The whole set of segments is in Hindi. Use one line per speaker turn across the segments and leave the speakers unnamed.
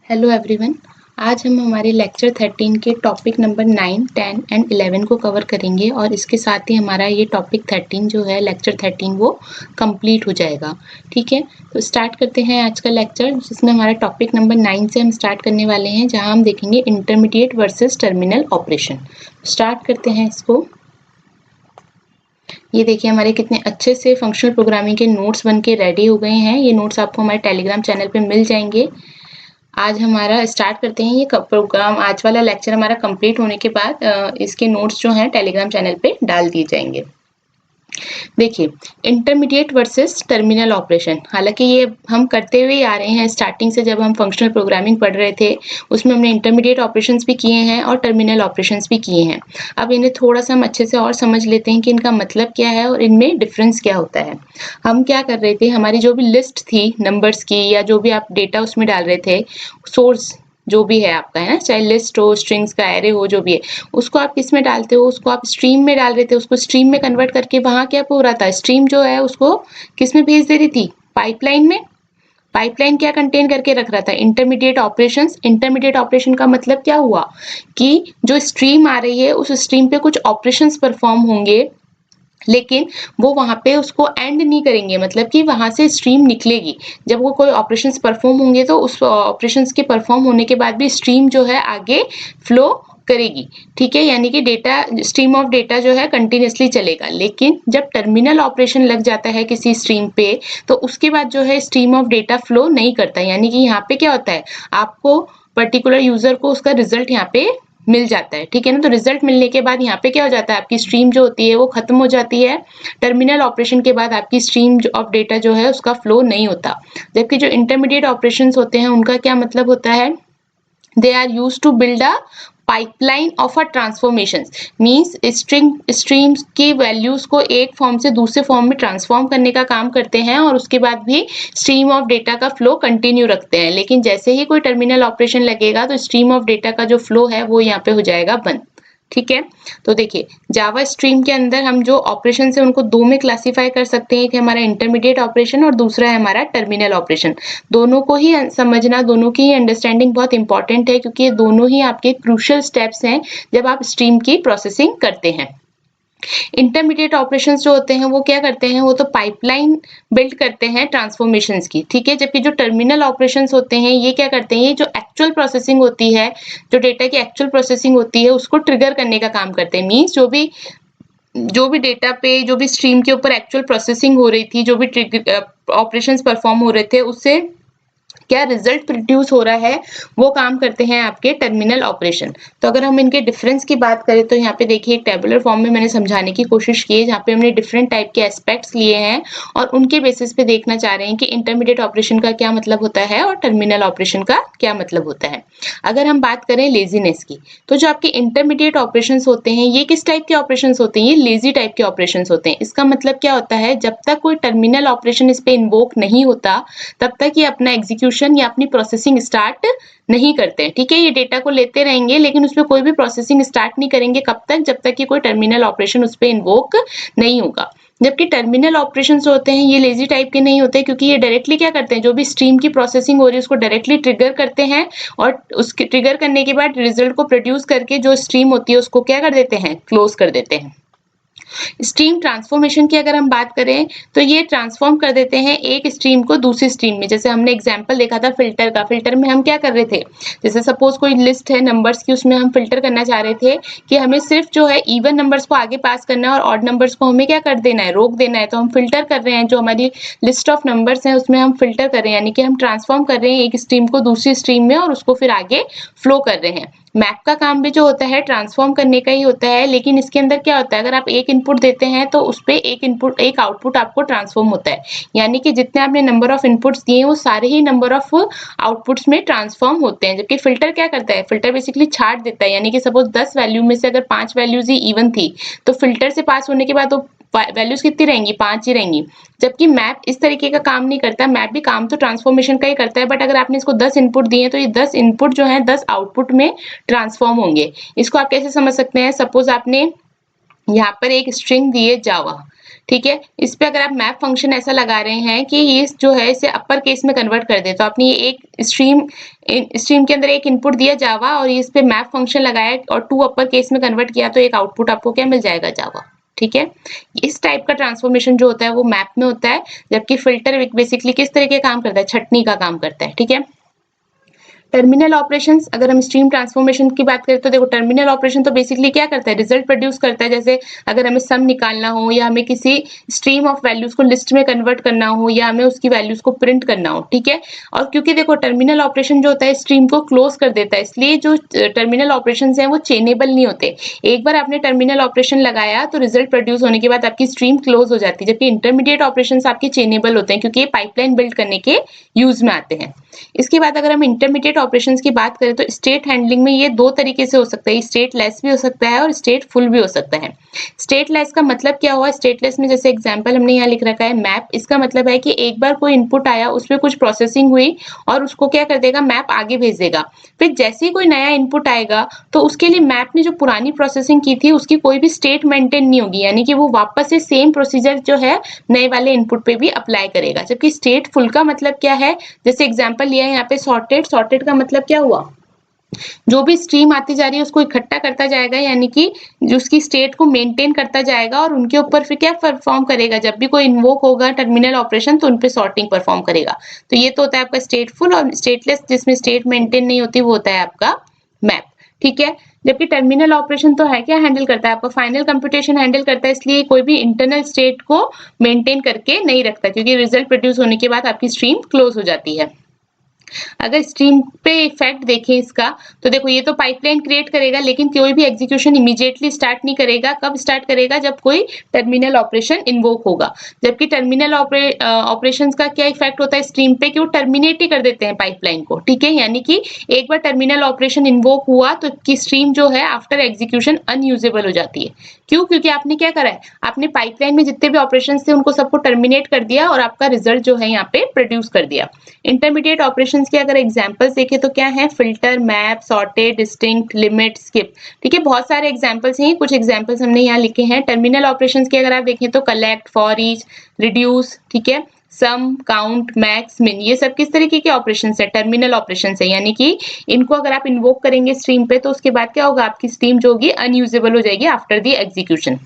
Hello everyone. आज हम हमारे लेक्चर 13 के टॉपिक नंबर 9, 10 एंड 11 को कवर करेंगे और इसके साथ ही हमारा ये टॉपिक 13 जो है लेक्चर 13 वो कंप्लीट हो जाएगा। ठीक है, तो स्टार्ट करते हैं आज का लेक्चर, जिसमें हमारा टॉपिक नंबर 9 से हम स्टार्ट करने वाले हैं, जहां हम देखेंगे intermediate versus terminal operation. Start करते हैं इसको। ये देखिए हमारे कितने अच्छे से फंक्शनल प्रोग्रामिंग के नोट्स बन के रेडी हो गए हैं। ये नोट्स आपको हमारे टेलीग्राम चैनल पे मिल जाएंगे। आज हमारा स्टार्ट करते हैं। ये प्रोग्राम आज वाला लेक्चर हमारा कंप्लीट होने के बाद इसके नोट्स जो हैं टेलीग्राम चैनल पे डाल दिए जाएंगे। देखिए, इंटरमीडिएट वर्सेस टर्मिनल ऑपरेशन, हालांकि ये हम करते हुए आ रहे हैं स्टार्टिंग से। जब हम फंक्शनल प्रोग्रामिंग पढ़ रहे थे उसमें हमने इंटरमीडिएट ऑपरेशंस भी किए हैं और टर्मिनल ऑपरेशंस भी किए हैं। अब इन्हें थोड़ा सा हम अच्छे से और समझ लेते हैं कि इनका मतलब क्या है और इनमें डिफरेंस क्या होता है। हम क्या कर रहे थे, हमारी जो भी लिस्ट थी नंबर्स की या जो भी आप डेटा उसमें डाल रहे थे, सोर्स जो भी है आपका, है ना, चाहे लिस्ट हो, स्ट्रिंग्स का एरे हो, जो भी है, उसको आप किस में डालते हो, उसको आप स्ट्रीम में डाल रहे थे। उसको स्ट्रीम में कन्वर्ट करके वहां क्या हो रहा था, स्ट्रीम जो है उसको किस में भेज दे रही थी, पाइपलाइन में। पाइपलाइन क्या कंटेन करके रख रहा था, इंटरमीडिएट ऑपरेशंस। इंटरमीडिएट ऑपरेशन का मतलब क्या हुआ कि जो स्ट्रीम आ रही है उस स्ट्रीम पे कुछ ऑपरेशंस परफॉर्म होंगे, लेकिन वो वहां पे उसको एंड नहीं करेंगे, मतलब कि वहां से स्ट्रीम निकलेगी। जब वो कोई ऑपरेशंस परफॉर्म होंगे तो उस ऑपरेशंस के परफॉर्म होने के बाद भी स्ट्रीम जो है आगे फ्लो करेगी। ठीक है, यानी कि डेटा, स्ट्रीम ऑफ डेटा जो है कंटिन्यूसली चलेगा। लेकिन जब टर्मिनल ऑपरेशन लग जाता है किसी स्ट्रीम पे, तो उसके बाद जो है स्ट्रीम ऑफ डेटा फ्लो नहीं करता। यानी कि यहाँ पे क्या होता है, आपको पर्टिकुलर यूजर को उसका रिजल्ट यहाँ पे मिल जाता है। ठीक है ना, तो रिजल्ट मिलने के बाद यहाँ पे क्या हो जाता है, आपकी स्ट्रीम जो होती है वो खत्म हो जाती है। टर्मिनल ऑपरेशन के बाद आपकी स्ट्रीम ऑफ डेटा जो है उसका फ्लो नहीं होता। जबकि जो इंटरमीडिएट ऑपरेशंस होते हैं उनका क्या मतलब होता है, they are used to build a pipeline of a transformations, means streams की वैल्यूज को एक फॉर्म से दूसरे फॉर्म में ट्रांसफॉर्म करने का काम करते हैं और उसके बाद भी स्ट्रीम ऑफ डेटा का फ्लो कंटिन्यू रखते हैं। लेकिन जैसे ही कोई टर्मिनल ऑपरेशन लगेगा तो स्ट्रीम ऑफ डेटा का जो फ्लो है वो यहाँ पे हो जाएगा बंद। ठीक है, तो देखिए जावा स्ट्रीम के अंदर हम जो ऑपरेशन है उनको दो में क्लासिफाई कर सकते हैं, कि हमारा इंटरमीडिएट ऑपरेशन और दूसरा है हमारा टर्मिनल ऑपरेशन। दोनों को ही समझना, दोनों की ही अंडरस्टैंडिंग बहुत इंपॉर्टेंट है, क्योंकि ये दोनों ही आपके क्रूशियल स्टेप्स हैं जब आप स्ट्रीम की प्रोसेसिंग करते हैं। इंटरमीडिएट ऑपरेशंस जो होते हैं वो क्या करते हैं, वो तो पाइपलाइन बिल्ड करते हैं ट्रांसफॉर्मेशंस की। ठीक है, जबकि जो टर्मिनल ऑपरेशंस होते हैं ये क्या करते हैं, ये जो एक्चुअल प्रोसेसिंग होती है, जो डेटा की एक्चुअल प्रोसेसिंग होती है उसको ट्रिगर करने का काम करते हैं। मींस जो भी डेटा पे, जो भी स्ट्रीम के ऊपर एक्चुअल प्रोसेसिंग हो रही थी, जो भी ऑपरेशंस परफॉर्म हो रहे थे, उससे क्या रिजल्ट प्रोड्यूस हो रहा है, वो काम करते हैं आपके टर्मिनल ऑपरेशन। तो अगर हम इनके डिफरेंस की बात करें तो यहाँ पे देखिए एक टेबुलर फॉर्म में मैंने समझाने की कोशिश की है, जहाँ पे हमने डिफरेंट टाइप के एस्पेक्ट्स लिए हैं और उनके बेसिस पे देखना चाह रहे हैं कि इंटरमीडिएट ऑपरेशन का क्या मतलब होता है और टर्मिनल ऑपरेशन का क्या मतलब होता है। अगर हम बात करें लेजीनेस की, तो जो आपके इंटरमीडिएट ऑपरेशन होते हैं ये किस टाइप के ऑपरेशन होते हैं, ये लेजी टाइप के ऑपरेशन होते हैं। इसका मतलब क्या होता है, जब तक कोई टर्मिनल ऑपरेशन इस पे इन्वोक नहीं होता तब तक ये अपना एग्जीक्यूशन या अपनी प्रोसेसिंग स्टार्ट नहीं करते हैं। ठीक है, ये डेटा को लेते रहेंगे लेकिन उसमें कोई भी प्रोसेसिंग स्टार्ट नहीं करेंगे, कब तक, जब तक कि कोई टर्मिनल ऑपरेशन उस पर इन्वोक नहीं होगा। जबकि टर्मिनल ऑपरेशन होते हैं ये लेजी टाइप के नहीं होते, क्योंकि ये डायरेक्टली क्या करते हैं, जो भी स्ट्रीम की प्रोसेसिंग हो रही है उसको डायरेक्टली ट्रिगर करते हैं और उसके ट्रिगर करने के बाद रिजल्ट को प्रोड्यूस करके जो स्ट्रीम होती है उसको क्या कर देते हैं, क्लोज कर देते हैं। स्ट्रीम ट्रांसफॉर्मेशन की अगर हम बात करें तो ये ट्रांसफॉर्म कर देते हैं एक स्ट्रीम को दूसरी स्ट्रीम में। जैसे हमने एग्जांपल देखा था फिल्टर का, फिल्टर में हम क्या कर रहे थे, जैसे सपोज कोई लिस्ट है नंबर्स की, उसमें हम फिल्टर करना चाह रहे थे कि हमें सिर्फ जो है इवन नंबर्स को आगे पास करना है और ऑड नंबर्स को हमें क्या कर देना है, रोक देना है। तो हम फिल्टर कर रहे हैं, जो हमारी लिस्ट ऑफ नंबर्स है उसमें हम फिल्टर कर रहे हैं, यानी कि हम ट्रांसफॉर्म कर रहे हैं एक स्ट्रीम को दूसरी स्ट्रीम में और उसको फिर आगे फ्लो कर रहे हैं। मैप का काम भी जो होता है ट्रांसफॉर्म करने का ही होता है, लेकिन इसके अंदर क्या होता है, अगर आप एक इनपुट देते हैं तो उस पे एक इनपुट, एक आउटपुट आपको ट्रांसफॉर्म होता है। यानी कि जितने आपने नंबर ऑफ इनपुट्स दिए वो सारे ही नंबर ऑफ आउटपुट्स में ट्रांसफॉर्म होते हैं। जबकि फिल्टर क्या करता है, फिल्टर बेसिकली छाट देता है, यानी कि सपोज 10 वैल्यू में से अगर 5 वैल्यूज ही इवन थी तो फिल्टर से पास होने के बाद वो वैल्यूज कितनी रहेंगी, 5 ही रहेंगी। जबकि मैप इस तरीके का काम नहीं करता, मैप भी काम तो ट्रांसफॉर्मेशन का ही करता है, बट अगर आपने इसको 10 इनपुट दिए तो ये 10 इनपुट जो है 10 आउटपुट में ट्रांसफॉर्म होंगे। इसको आप कैसे समझ सकते हैं, सपोज आपने यहाँ पर एक स्ट्रिंग दी है जावा, ठीक है। इस पे अगर आप मैप फंक्शन ऐसा लगा रहे हैं कि ये जो है इसे अपर केस में कन्वर्ट कर दे, तो आपने ये एक स्ट्रीम के अंदर एक इनपुट दिया जावा और इस पे मैप फंक्शन लगाया और 2 अपर केस में कन्वर्ट किया, तो एक आउटपुट आपको क्या मिल जाएगा, जावा। ठीक है। इस टाइप का ट्रांसफॉर्मेशन जो होता है वो मैप में होता है, जबकि फिल्टर बेसिकली किस तरह के काम करता है, छटनी का काम करता है। ठीक है। टर्मिनल ऑपरेशंस, अगर हम स्ट्रीम ट्रांसफॉर्मेशन की बात करें तो देखो टर्मिनल ऑपरेशन तो बेसिकली क्या करता है, रिजल्ट प्रोड्यूस करता है। जैसे अगर हमें सम निकालना हो या हमें किसी स्ट्रीम ऑफ वैल्यूज को लिस्ट में कन्वर्ट करना हो या हमें उसकी वैल्यूज को प्रिंट करना हो। ठीक है। और क्योंकि देखो टर्मिनल ऑपरेशन जो होता है स्ट्रीम को क्लोज कर देता है, इसलिए जो टर्मिनल ऑपरेशन है वो चेनेबल नहीं होते। एक बार आपने टर्मिनल ऑपरेशन लगाया तो रिजल्ट प्रोड्यूस होने के बाद आपकी स्ट्रीम क्लोज हो जाती है, जबकि इंटरमीडिएट ऑपरेशन आपके चेनेबल होते हैं क्योंकि ये पाइपलाइन बिल्ड करने के यूज में आते हैं। इसके बाद अगर हम इंटरमीडिएट ऑपरेशंस की बात करें तो स्टेट हैंडलिंग में ये दो तरीके से हो सकता है, स्टेट लेस भी हो सकता है और स्टेट फुल भी हो सकता है। स्टेट लेस का मतलब क्या हुआ, स्टेट लेस में जैसे एग्जांपल हमने यहाँ लिख रखा है मैप, इसका मतलब है कि एक बार कोई इनपुट आया उसमें कुछ प्रोसेसिंग हुई और उसको क्या कर देगा, मैप आगे भेज देगा। फिर जैसे ही कोई नया इनपुट आएगा तो उसके लिए मैप ने जो पुरानी प्रोसेसिंग की थी उसकी कोई भी स्टेट मेंटेन नहीं होगी, यानी कि वो वापस से सेम प्रोसीजर जो है नए वाले इनपुट पे भी अप्लाई करेगा। जबकि स्टेट फुल का मतलब क्या है, जैसे एग्जांपल लिया है यहाँ पे सॉर्टेड, सॉर्टेड का मतलब क्या हुआ, जो भी स्ट्रीम आती जा रही है उसको इकट्ठा करता जाएगा, यानी कि उसकी स्टेट को मेंटेन करता जाएगा और उनके ऊपर फिर क्या परफॉर्म करेगा, जब भी कोई इन्वोक होगा टर्मिनल ऑपरेशन तो उनपे सॉर्टिंग परफॉर्म करेगा। तो ये तो होता है आपका स्टेटफुल, और स्टेटलेस जिसमें स्टेट मेंटेन नहीं होती वो होता है आपका मैप। ठीक है। जबकि टर्मिनल ऑपरेशन तो है क्या, हैंडल करता है आपका फाइनल कंप्यूटेशन हैंडल करता है, इसलिए कोई भी इंटरनल स्टेट को मेंटेन करके नहीं रखता क्योंकि रिजल्ट प्रोड्यूस होने के बाद आपकी स्ट्रीम क्लोज हो जाती है। अगर स्ट्रीम पे इफेक्ट देखें इसका, तो देखो ये तो पाइपलाइन क्रिएट करेगा लेकिन कोई भी एग्जीक्यूशन इमीडिएटली स्टार्ट नहीं करेगा। कब स्टार्ट करेगा, जब कोई टर्मिनल ऑपरेशन इन्वोक होगा। जबकि टर्मिनल ऑपरेशंस का क्या इफेक्ट होता है स्ट्रीम पे, कि वो टर्मिनेट ही कर देते हैं पाइपलाइन को। ठीक है। यानी कि एक बार टर्मिनल ऑपरेशन इन्वोक हुआ तो की स्ट्रीम जो है आफ्टर एग्जीक्यूशन अनयूजेबल हो जाती है। क्यों, क्योंकि आपने क्या करा है, आपने पाइपलाइन में जितने भी ऑपरेशन थे उनको सबको टर्मिनेट कर दिया और आपका रिजल्ट जो है यहाँ पे प्रोड्यूस कर दिया। इंटरमीडिएट ऑपरेशंस के अगर एग्जांपल्स देखें तो क्या है, filter, map, sorted, distinct, limit, skip. ठीक है। बहुत सारे एग्जांपल्स हैं, कुछ एग्जांपल्स हमने यहाँ लिखे हैं। टर्मिनल ऑपरेशंस के अगर आप देखें तो कलेक्ट, फॉर ईच, रिड्यूस, ठीक है, सम, काउंट, मैक्स, मिन, ये सब किस तरीके के ऑपरेशंस है, टर्मिनल ऑपरेशंस है। यानी कि इनको अगर आप इन्वोक करेंगे स्ट्रीम पे तो उसके बाद क्या होगा, आपकी स्ट्रीम जो होगी अनयूजेबल हो जाएगी आफ्टर द एग्जीक्यूशन।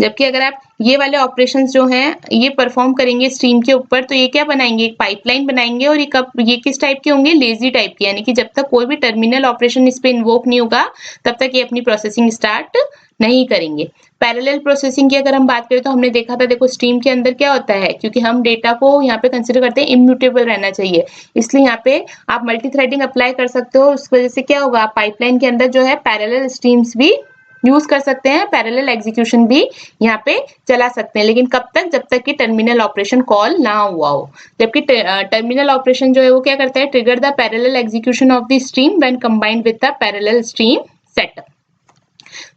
जबकि अगर आप ये वाले ऑपरेशंस जो हैं ये परफॉर्म करेंगे स्ट्रीम के ऊपर तो ये क्या बनाएंगे, एक पाइपलाइन बनाएंगे। और ये किस टाइप के होंगे, लेजी टाइप के, यानी कि जब तक कोई भी टर्मिनल ऑपरेशन इस पे इन्वोक नहीं होगा तब तक ये अपनी प्रोसेसिंग स्टार्ट नहीं करेंगे। पैरेलल प्रोसेसिंग की अगर हम बात करें तो हमने देखा था, देखो स्ट्रीम के अंदर क्या होता है, क्योंकि हम डेटा को यहाँ पे कंसिडर करते हैं इम्यूटेबल रहना चाहिए, इसलिए यहाँ पे आप मल्टी थ्रेडिंग अप्लाई कर सकते हो। उस वजह से क्या होगा, पाइपलाइन के अंदर जो है पैरेलल स्ट्रीम्स भी यूज कर सकते हैं, पैरेलल एग्जीक्यूशन भी यहाँ पे चला सकते हैं। लेकिन कब तक, जब तक कि टर्मिनल ऑपरेशन कॉल ना हुआ हो। जबकि टर्मिनल ऑपरेशन जो है वो क्या करता है, trigger the parallel execution of the stream when combined with the parallel stream setup.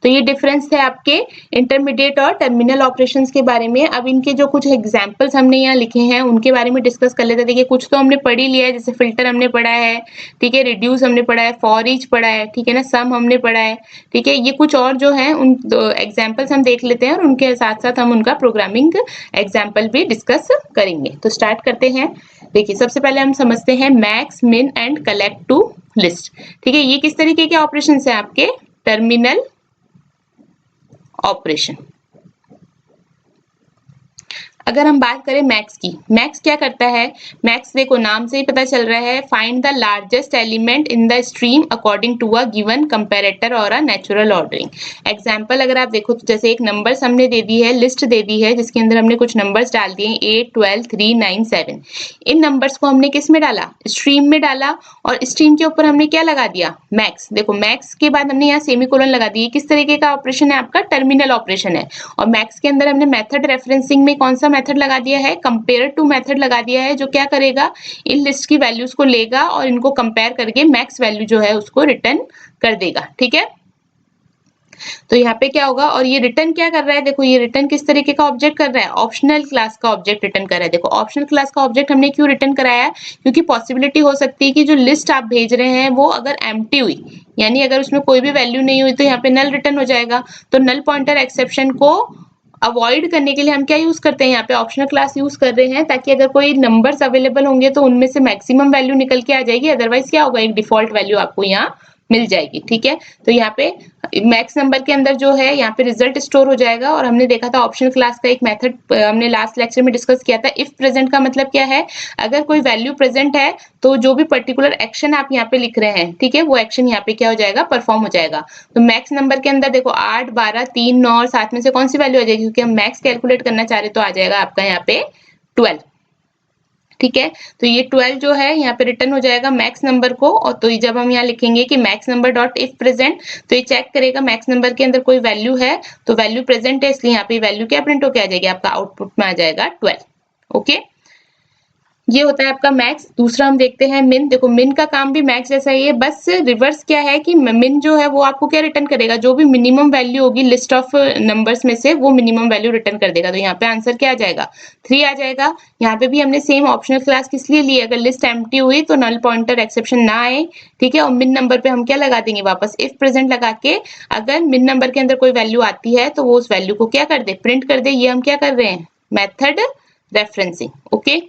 तो ये डिफरेंस है आपके इंटरमीडिएट और टर्मिनल ऑपरेशंस के बारे में। अब इनके जो कुछ एग्जांपल्स हमने यहाँ लिखे हैं उनके बारे में डिस्कस कर लेते हैं। देखिए कुछ तो हमने पढ़ ही लिया है, जैसे फिल्टर हमने पढ़ा है, ठीक है, रिड्यूस हमने पढ़ा है, फॉर ईच पढ़ा है, ठीक है ना, सम हमने पढ़ा है, ठीक है। ये कुछ और जो है उन एग्जाम्पल्स हम देख लेते हैं और उनके साथ साथ हम उनका प्रोग्रामिंग एग्जाम्पल भी डिस्कस करेंगे। तो स्टार्ट करते हैं। देखिए सबसे पहले हम समझते हैं मैक्स, मिन एंड कलेक्ट टू लिस्ट। ठीक है, ये किस तरीके के ऑपरेशन है आपके, टर्मिनल ऑपरेशन। अगर हम बात करें मैक्स की, मैक्स क्या करता है, मैक्स देखो नाम से ही पता चल रहा है, find the largest element in the stream according to a given comparator और अ नेचुरल ऑर्डरिंग। एग्जांपल अगर आप देखो तो जैसे एक नंबर्स हमने दे दी है, लिस्ट दे दी है जिसके अंदर हमने कुछ नंबर्स डाल दिए 8, 12, 3, 9, 7। इन नंबर्स को हमने किस में डाला, स्ट्रीम में डाला, और स्ट्रीम के ऊपर हमने क्या लगा दिया, मैक्स। देखो मैक्स के बाद हमने यहाँ सेमीकोलन लगा दिया। किस तरीके का ऑपरेशन है आपका, टर्मिनल ऑपरेशन है। और मैक्स के अंदर हमने मेथड रेफरेंसिंग में कौन सा मेथड लगा दिया है, कंपेयर टू मेथड लगा दिया है, जो क्या करेगा, इन लिस्ट की वैल्यूज को लेगा और इनको कंपेयर करके मैक्स वैल्यू जो है उसको रिटर्न कर देगा। ठीक है, तो यहाँ पे क्या होगा, और ये रिटर्न क्या कर रहा है, देखो ये रिटर्न किस तरीके का ऑब्जेक्ट कर रहा है, ऑप्शनल क्लास का ऑब्जेक्ट रिटर्न कर रहा है। देखो ऑप्शनल क्लास का ऑब्जेक्ट हमने क्यों रिटर्न कराया है, क्योंकि पॉसिबिलिटी हो सकती है कि जो लिस्ट आप भेज रहे हैं वो अगर एम्प्टी हुई, यानी अगर उसमें कोई भी वैल्यू नहीं हुई तो यहाँ पे नल रिटर्न हो जाएगा। तो नल पॉइंटर एक्सेप्शन को अवॉइड करने के लिए हम क्या यूज करते हैं, यहाँ पे ऑप्शनल क्लास यूज कर रहे हैं, ताकि अगर कोई नंबर्स अवेलेबल होंगे तो उनमें से मैक्सिमम वैल्यू निकल के आ जाएगी, अदरवाइज क्या होगा, एक डिफॉल्ट वैल्यू आपको यहाँ मिल जाएगी। ठीक है, तो यहाँ पे मैक्स नंबर के अंदर जो है यहाँ पे रिजल्ट स्टोर हो जाएगा। और हमने देखा था ऑप्शनल क्लास का एक मेथड हमने लास्ट लेक्चर में डिस्कस किया था। इफ प्रेजेंट का मतलब क्या है, अगर कोई वैल्यू प्रेजेंट है तो जो भी पर्टिकुलर एक्शन आप यहाँ पे लिख रहे हैं, ठीक है, वो एक्शन यहाँ पे क्या हो जाएगा, परफॉर्म हो जाएगा। तो मैक्स नंबर के अंदर देखो 8, 12, 3, 9 और 7 में से कौन सी वैल्यू आ जाएगी, क्योंकि हम मैक्स कैलकुलेट करना चाह रहे तो आ जाएगा आपका यहाँ पे 12। ठीक है, तो ये 12 जो है यहाँ पे रिटर्न हो जाएगा मैक्स नंबर को। और तो जब हम यहाँ लिखेंगे कि max number dot if present, तो ये चेक करेगा मैक्स नंबर के अंदर कोई वैल्यू है, तो वैल्यू प्रेजेंट है, इसलिए यहाँ पे वैल्यू क्या प्रिंट होके आ जाएगी, आपका आउटपुट में आ जाएगा 12। ओके, ये होता है आपका मैक्स। दूसरा हम देखते हैं मिन। देखो मिन का काम भी मैक्स जैसा ही है, बस रिवर्स क्या है कि मिन जो है वो आपको क्या रिटर्न करेगा, जो भी मिनिमम वैल्यू होगी लिस्ट ऑफ नंबर्स में से, वो मिनिमम वैल्यू रिटर्न कर देगा। तो यहाँ पे आंसर क्या आ जाएगा, 3 आ जाएगा। यहाँ पे भी हमने सेम ऑप्शनल क्लास किस लिए ली, अगर लिस्ट एम्प्टी हुई तो नल पॉइंटर एक्सेप्शन ना आए। ठीक है, और मिन नंबर पे हम क्या लगा देंगे, वापस इफ प्रेजेंट लगा के, अगर मिन नंबर के अंदर कोई वैल्यू आती है तो वो उस वैल्यू को क्या कर दे, प्रिंट कर दे। ये हम क्या कर रहे हैं, मेथड रेफरेंसिंग। ओके,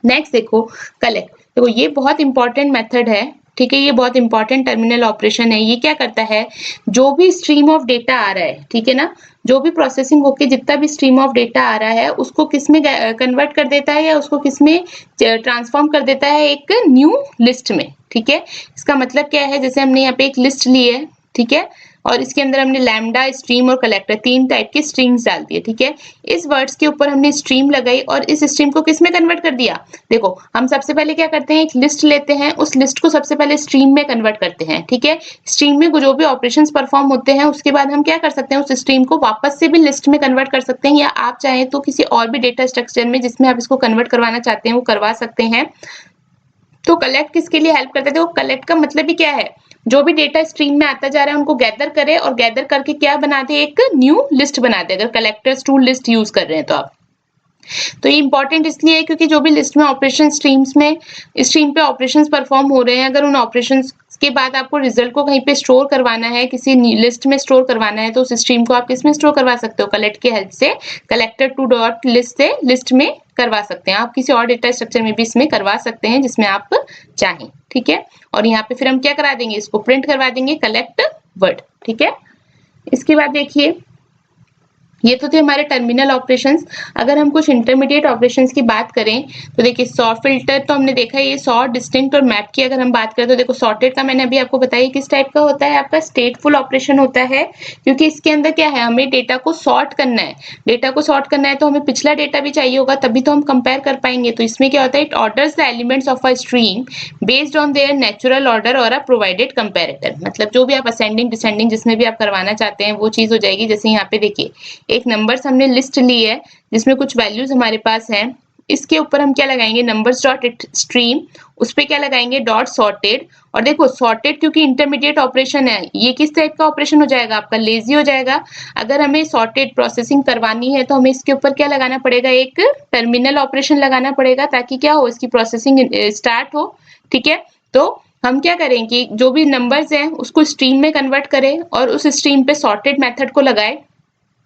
नेक्स्ट देखो कलेक्ट। देखो ये बहुत इंपॉर्टेंट मेथड है। ठीक है, ये बहुत इंपॉर्टेंट टर्मिनल ऑपरेशन है। ये क्या करता है, जो भी स्ट्रीम ऑफ डेटा आ रहा है, ठीक है ना, जो भी प्रोसेसिंग होके जितना भी स्ट्रीम ऑफ डेटा आ रहा है उसको किस में कन्वर्ट कर देता है, या उसको किस में ट्रांसफॉर्म कर देता है, एक न्यू लिस्ट में। ठीक है, इसका मतलब क्या है, जैसे हमने यहाँ पे एक लिस्ट ली है, ठीक है, और इसके अंदर हमने लैम्डा, स्ट्रीम और कलेक्टर 3 टाइप की स्ट्रिंग्स डाल दिए। ठीक है, इस वर्ड्स के ऊपर हमने स्ट्रीम लगाई और इस स्ट्रीम को किस में कन्वर्ट कर दिया। देखो हम सबसे पहले क्या करते हैं, एक लिस्ट लेते हैं, उस लिस्ट को सबसे पहले स्ट्रीम में कन्वर्ट करते हैं। ठीक है, स्ट्रीम में जो भी ऑपरेशंस परफॉर्म होते हैं उसके बाद हम क्या कर सकते हैं, उस स्ट्रीम को वापस से भी लिस्ट में कन्वर्ट कर सकते हैं, या आप चाहें तो किसी और भी डेटा स्ट्रक्चर में जिसमें आप इसको कन्वर्ट करवाना चाहते हैं वो करवा सकते हैं। तो कलेक्ट किसके लिए हेल्प करते थे, वो कलेक्ट का मतलब ही क्या है, जो भी डेटा स्ट्रीम में आता जा रहा है उनको गैदर करे और गैदर करके क्या बना दे, एक न्यू लिस्ट बना दे। अगर कलेक्टर्स टू लिस्ट यूज कर रहे हैं तो आप, तो ये इंपॉर्टेंट इसलिए है क्योंकि जो भी लिस्ट में ऑपरेशन स्ट्रीम्स में स्ट्रीम पे ऑपरेशंस परफॉर्म हो रहे हैं, अगर उन ऑपरेशंस के बाद आपको रिजल्ट को कहीं पे स्टोर करवाना है, किसी लिस्ट में स्टोर करवाना है, तो उस स्ट्रीम को आप किसमें स्टोर करवा सकते हो, कलेक्ट की हेल्प से, कलेक्टर टू डॉट लिस्ट से लिस्ट में करवा सकते हैं। आप किसी और डेटा स्ट्रक्चर में भी इसमें करवा सकते हैं जिसमें आप चाहें। ठीक है, और यहाँ पे फिर हम क्या करा देंगे, इसको प्रिंट करवा देंगे कलेक्ट वर्ड। ठीक है, इसके बाद देखिए ये तो थे हमारे टर्मिनल ऑपरेशंस। अगर हम कुछ इंटरमीडिएट ऑपरेशंस की बात करें तो देखिए सॉर्ट फिल्टर तो हमने देखा है, ये सॉर्ट, डिस्टिंक्ट और मैप की अगर हम बात करें तो देखो सॉर्टेड का मैंने अभी आपको बताया किस टाइप का होता है, आपका स्टेटफुल ऑपरेशन होता है, क्योंकि इसके अंदर क्या है, हमें डेटा को सॉर्ट करना है। डेटा को सॉर्ट करना है तो हमें पिछला डेटा भी चाहिए होगा, तभी तो हम कंपेयर कर पाएंगे। तो इसमें क्या होता है, it orders the elements of a stream based on their natural order और अ प्रोवाइडेड कंपेरेटर। मतलब जो भी आप असेंडिंग डिसेंडिंग जिसमें भी आप करवाना चाहते हैं वो चीज हो जाएगी। जैसे यहाँ पे देखिए एक नंबर्स हमने लिस्ट ली है जिसमें कुछ वैल्यूज हमारे पास हैं, इसके ऊपर हम क्या लगाएंगे, नंबर्स डॉट स्ट्रीम, उस पे क्या लगाएंगे, डॉट सॉर्टेड। और देखो सॉर्टेड क्योंकि इंटरमीडिएट ऑपरेशन है, ये किस टाइप का ऑपरेशन हो जाएगा, आपका लेजी हो जाएगा। अगर हमें सॉर्टेड प्रोसेसिंग करवानी है तो हमें इसके ऊपर क्या लगाना पड़ेगा, एक टर्मिनल ऑपरेशन लगाना पड़ेगा, ताकि क्या हो, इसकी प्रोसेसिंग स्टार्ट हो। ठीक है, तो हम क्या करें कि जो भी नंबर्स हैं उसको स्ट्रीम में कन्वर्ट करें और उस स्ट्रीम पे सॉर्टेड मेथड को लगाए,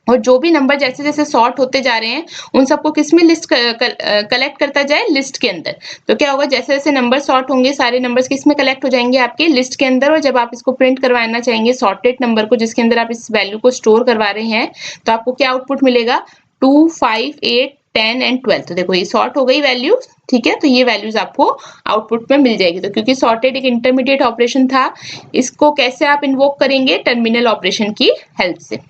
और जो भी नंबर जैसे जैसे सॉर्ट होते जा रहे हैं उन सबको किस में लिस्ट कलेक्ट करता जाए, लिस्ट के अंदर। तो क्या होगा, जैसे जैसे नंबर सॉर्ट होंगे सारे नंबर्स किस में कलेक्ट हो जाएंगे, आपके लिस्ट के अंदर। और जब आप इसको प्रिंट करवाना चाहेंगे सॉर्टेड नंबर को जिसके अंदर आप इस वैल्यू को स्टोर करवा रहे हैं, तो आपको क्या आउटपुट मिलेगा, 2, 5, 8, 10 एंड 12। तो देखो ये सॉर्ट हो गई वैल्यूज। ठीक है, तो ये वैल्यूज आपको आउटपुट में मिल जाएगी। तो क्योंकि सॉर्टेड एक इंटरमीडिएट ऑपरेशन था, इसको कैसे आप इन्वोक करेंगे, टर्मिनल ऑपरेशन की हेल्प से।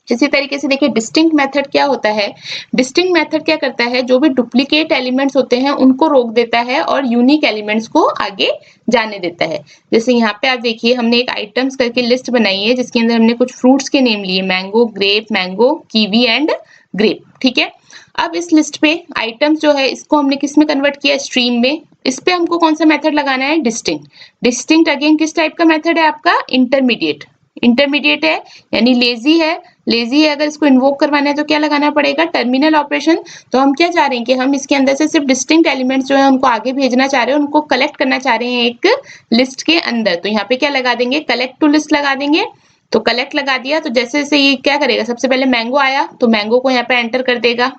इसी तरीके से देखिए डिस्टिंक्ट मेथड क्या होता है, डिस्टिंक्ट मेथड क्या करता है, जो भी डुप्लीकेट एलिमेंट्स होते हैं उनको रोक देता है और यूनिक एलिमेंट्स को आगे जाने देता है। जैसे यहाँ पे आप देखिए हमने एक आइटम्स करके लिस्ट बनाई है जिसके अंदर हमने कुछ फ्रूट्स के नेम लिए, mango, grape, mango, kiwi and grape. ठीक है, अब इस लिस्ट पे आइटम्स जो है इसको हमने किस में कन्वर्ट किया, स्ट्रीम में। इस पे हमको कौन सा मेथड लगाना है, डिस्टिंक्ट। डिस्टिंक्ट अगेन किस टाइप का मेथड है, आपका इंटरमीडिएट। इंटरमीडिएट है यानी लेजी है, लेजी है, अगर इसको इन्वोक करवाना है तो क्या लगाना पड़ेगा, टर्मिनल ऑपरेशन। तो हम क्या चाह रहे हैं कि हम इसके अंदर से सिर्फ डिस्टिंक्ट एलिमेंट्स जो है उनको आगे भेजना चाह रहे हैं, उनको कलेक्ट करना चाह रहे हैं एक लिस्ट के अंदर। तो यहाँ पे क्या लगा देंगे, कलेक्ट टू लिस्ट लगा देंगे। तो कलेक्ट लगा दिया, तो जैसे जैसे ये क्या करेगा, सबसे पहले मैंगो आया तो मैंगो को यहाँ पे एंटर कर देगा,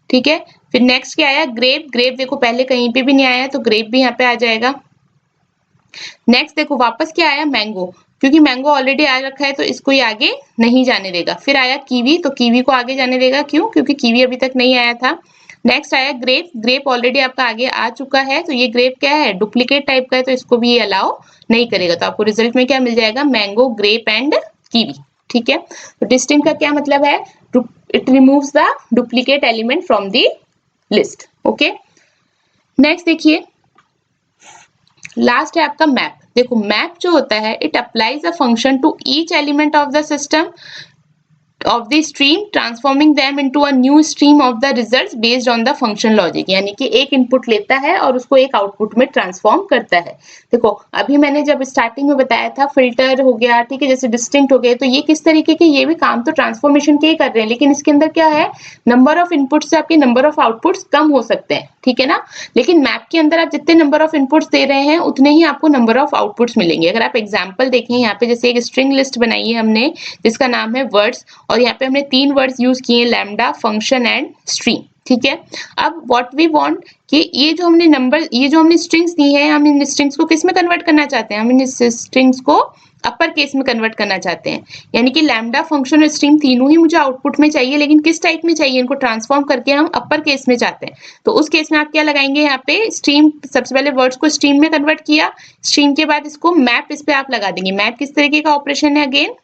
ठीक है। फिर नेक्स्ट क्या आया, ग्रेप, ग्रेप देखो पहले कहीं पे भी नहीं आया तो ग्रेप भी यहाँ पे आ जाएगा। नेक्स्ट देखो वापस क्या आया, मैंगो, क्योंकि मैंगो ऑलरेडी आ रखा है तो इसको ये आगे नहीं जाने देगा। फिर आया कीवी, तो कीवी को आगे जाने देगा, क्यों, क्योंकि कीवी अभी तक नहीं आया था। नेक्स्ट आया ग्रेप, ग्रेप ऑलरेडी आपका आगे आ चुका है तो ये ग्रेप क्या है, डुप्लीकेट टाइप का है तो इसको भी ये अलाउ नहीं करेगा। तो आपको रिजल्ट में क्या मिल जाएगा, मैंगो, ग्रेप एंड कीवी, ठीक है। तो डिस्टिंक्ट का क्या मतलब है, it removes the duplicate element from the list, okay. Next देखिए, लास्ट है आपका मैप। देखो मैप जो होता है, it applies a function to each element of the system of the stream, transforming them into a new stream of the results based on the function logic। यानी कि एक इनपुट लेता है और उसको एक आउटपुट में ट्रांसफॉर्म करता है। देखो अभी मैंने जब स्टार्टिंग में बताया था फिल्टर हो गया, ठीक है, जैसे डिस्टिंक्ट हो गए, तो ये किस तरीके के, ये भी काम तो ट्रांसफॉर्मेशन के ही कर रहे हैं, लेकिन इसके अंदर क्या है, नंबर ऑफ इनपुट्स से आपके नंबर ऑफ आउटपुट्स कम हो सकते हैं, ठीक है ना। लेकिन मैप के अंदर आप जितने नंबर ऑफ इनपुट्स दे रहे हैं उतने ही आपको नंबर ऑफ आउटपुट्स मिलेंगे। अगर आप एग्जाम्पल देखें, यहाँ पे जैसे एक स्ट्रिंग लिस्ट बनाई है हमने जिसका नाम है वर्ड्स, और यहाँ पे हमने 3 वर्ड्स यूज किए, लैम्डा, फंक्शन एंड स्ट्रीम, ठीक है। अब व्हाट वी वांट कि ये जो हमने स्ट्रिंग्स दी है, हम इन स्ट्रिंग्स को किस में कन्वर्ट करना चाहते हैं, हम इन स्ट्रिंग्स को अपर केस में कन्वर्ट करना चाहते हैं। यानी कि लैम्डा, फंक्शन और स्ट्रीम तीनों ही मुझे आउटपुट में चाहिए, लेकिन किस टाइप में चाहिए, इनको ट्रांसफॉर्म करके हम अपर केस में चाहते हैं। तो उस केस में आप क्या लगाएंगे, यहाँ पे स्ट्रीम, सबसे पहले वर्ड्स को स्ट्रीम में कन्वर्ट किया, स्ट्रीम के बाद इसको मैप, इस पे आप लगा देंगे। मैप किस तरीके का ऑपरेशन है, अगेन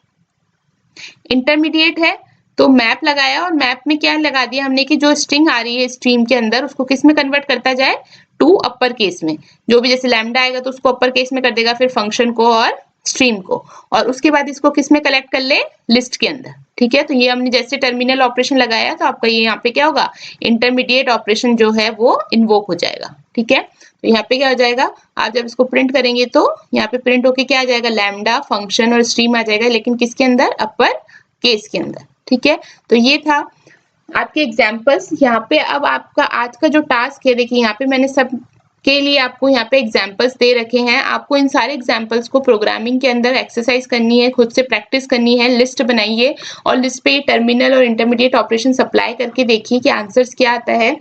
इंटरमीडिएट है, तो मैप लगाया और मैप में क्या लगा दिया हमने कि जो स्ट्रिंग आ रही है स्ट्रीम के अंदर उसको किस में कन्वर्ट करता जाए, टू अपर केस में। जो भी जैसे लैम्डा आएगा तो उसको अपर केस में कर देगा, फिर फंक्शन को और स्ट्रीम को, और उसके बाद इसको किस में कलेक्ट कर ले, लिस्ट के अंदर, ठीक है। तो ये हमने जैसे टर्मिनल ऑपरेशन लगाया तो आपका ये यहाँ पे क्या होगा, इंटरमीडिएट ऑपरेशन जो है वो इन्वोक हो जाएगा, ठीक है। तो यहाँ पे क्या हो जाएगा, आप जब इसको प्रिंट करेंगे तो यहाँ पे प्रिंट होके क्या आ जाएगा, लैम्डा, फंक्शन और स्ट्रीम आ जाएगा, लेकिन किसके अंदर, अपर केस के अंदर, ठीक है। तो ये था आपके एग्जाम्पल्स। यहाँ पे अब आपका आज का जो टास्क है, देखिए यहाँ पे मैंने सब के लिए आपको यहाँ पे एग्जाम्पल्स दे रखे हैं। आपको इन सारे एग्जाम्पल्स को प्रोग्रामिंग के अंदर एक्सरसाइज करनी है, खुद से प्रैक्टिस करनी है, लिस्ट बनाइए और लिस्ट पे टर्मिनल और इंटरमीडिएट ऑपरेशन अप्लाई करके देखिए कि आंसर्स क्या आता है,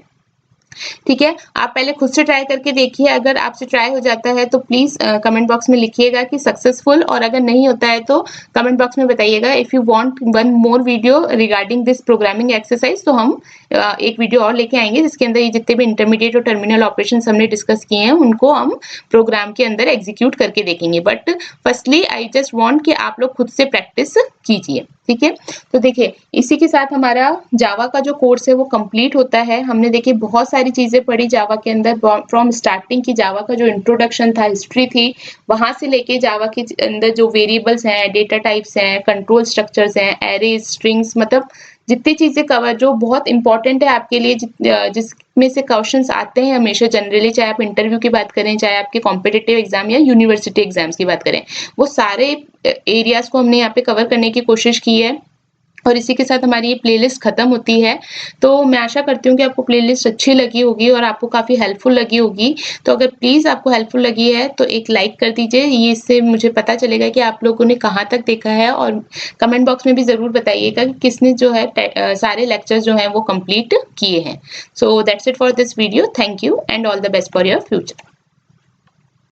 ठीक है। आप पहले खुद से ट्राई करके देखिए, अगर आपसे ट्राई हो जाता है तो प्लीज कमेंट बॉक्स में लिखिएगा कि सक्सेसफुल, और अगर नहीं होता है तो कमेंट बॉक्स में बताइएगा। If you want one more video regarding this programming exercise, तो हम एक वीडियो और लेके आएंगे जिसके अंदर ये जितने भी इंटरमीडिएट और टर्मिनल ऑपरेशन हमने डिस्कस किए हैं उनको हम प्रोग्राम के अंदर एग्जीक्यूट करके देखेंगे। But firstly I just want कि आप लोग खुद से प्रैक्टिस कीजिए, ठीक है। तो देखिए इसी के साथ हमारा जावा का जो कोर्स है वो कंप्लीट होता है। हमने देखिए बहुत सारी चीजें पढ़ी जावा के अंदर, फ्रॉम स्टार्टिंग की जावा का जो इंट्रोडक्शन था, हिस्ट्री थी, वहां से लेके जावा के अंदर जो वेरिएबल्स हैं, डेटा टाइप्स हैं, कंट्रोल स्ट्रक्चर्स हैं, एरेज, स्ट्रिंग्स, मतलब जितनी चीजें कवर जो बहुत इंपॉर्टेंट है आपके लिए, जिसमें से क्वेश्चंस आते हैं हमेशा जनरली, चाहे आप इंटरव्यू की बात करें, चाहे आपके कॉम्पिटिटिव एग्जाम या यूनिवर्सिटी एग्जाम्स की बात करें, वो सारे एरियाज को हमने यहाँ पे कवर करने की कोशिश की है। और इसी के साथ हमारी ये प्लेलिस्ट खत्म होती है। तो मैं आशा करती हूँ कि आपको प्लेलिस्ट अच्छी लगी होगी और आपको काफी हेल्पफुल लगी होगी। तो अगर प्लीज आपको हेल्पफुल लगी है तो एक लाइक कर दीजिए, ये इससे मुझे पता चलेगा कि आप लोगों ने कहाँ तक देखा है, और कमेंट बॉक्स में भी जरूर बताइएगा कि किसने जो है सारे लेक्चर्स जो हैं वो कंप्लीट किए हैं। So that's it for this video. Thank you and all the best for your future.